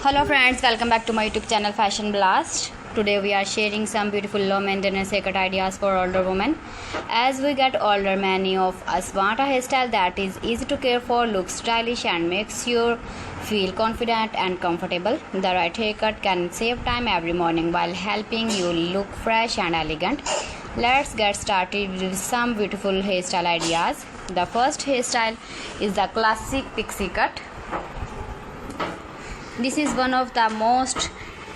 Hello friends, welcome back to my YouTube channel Fashion Blast. Today we are sharing some beautiful low maintenance haircut ideas for older women. As we get older, many of us want a hairstyle that is easy to care for, looks stylish and makes you feel confident and comfortable. The right haircut can save time every morning while helping you look fresh and elegant. Let's get started with some beautiful hairstyle ideas. The first hairstyle is the classic pixie cut. This is one of the most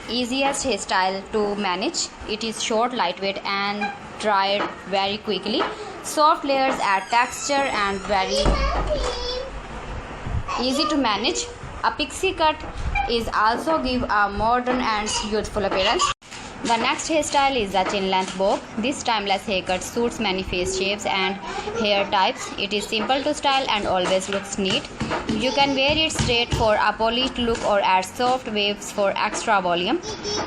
easiest hairstyle to manage. It is short, lightweight and dried very quickly. Soft layers add texture and very easy to manage. A pixie cut is also give a modern and youthful appearance. The next hairstyle is the chin length bob. This timeless haircut suits many face shapes and hair types. It is simple to style and always looks neat. You can wear it straight for a polished look or add soft waves for extra volume.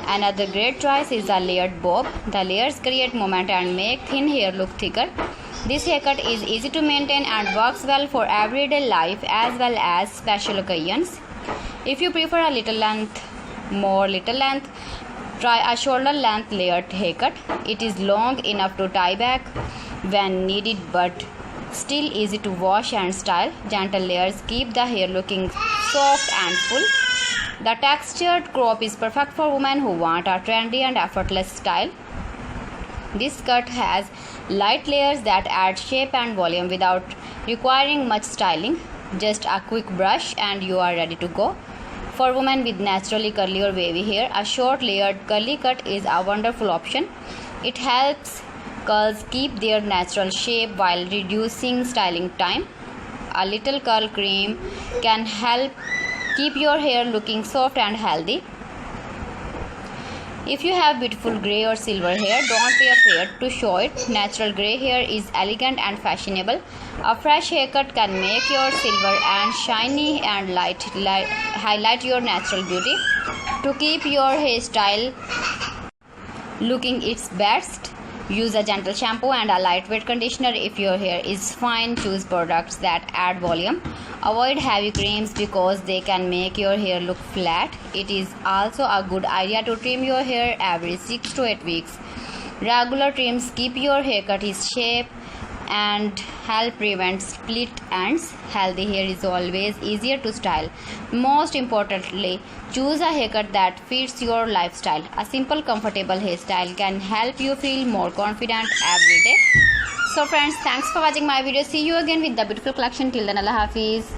Another great choice is the layered bob. The layers create movement and make thin hair look thicker. This haircut is easy to maintain and works well for everyday life as well as special occasions. If you prefer a little length, try a shoulder length layered haircut. It is long enough to tie back when needed but still easy to wash and style. Gentle layers keep the hair looking soft and full. The textured crop is perfect for women who want a trendy and effortless style. This cut has light layers that add shape and volume without requiring much styling. Just a quick brush and you are ready to go. For women with naturally curly or wavy hair, a short layered curly cut is a wonderful option. It helps curls keep their natural shape while reducing styling time. A little curl cream can help keep your hair looking soft and healthy. If you have beautiful grey or silver hair, don't be afraid to show it. Natural grey hair is elegant and fashionable. A fresh haircut can make your silver and shiny and highlight your natural beauty. To keep your hairstyle looking its best, use a gentle shampoo and a lightweight conditioner. If your hair is fine, choose products that add volume. Avoid heavy creams because they can make your hair look flat. It is also a good idea to trim your hair every 6 to 8 weeks. Regular trims keep your haircut in shape and help prevent split ends. Healthy hair is always easier to style. Most importantly, choose a haircut that fits your lifestyle. A simple, comfortable hairstyle can help you feel more confident every day. So friends, thanks for watching my video. See you again with the beautiful collection. Till then, Allah Hafiz.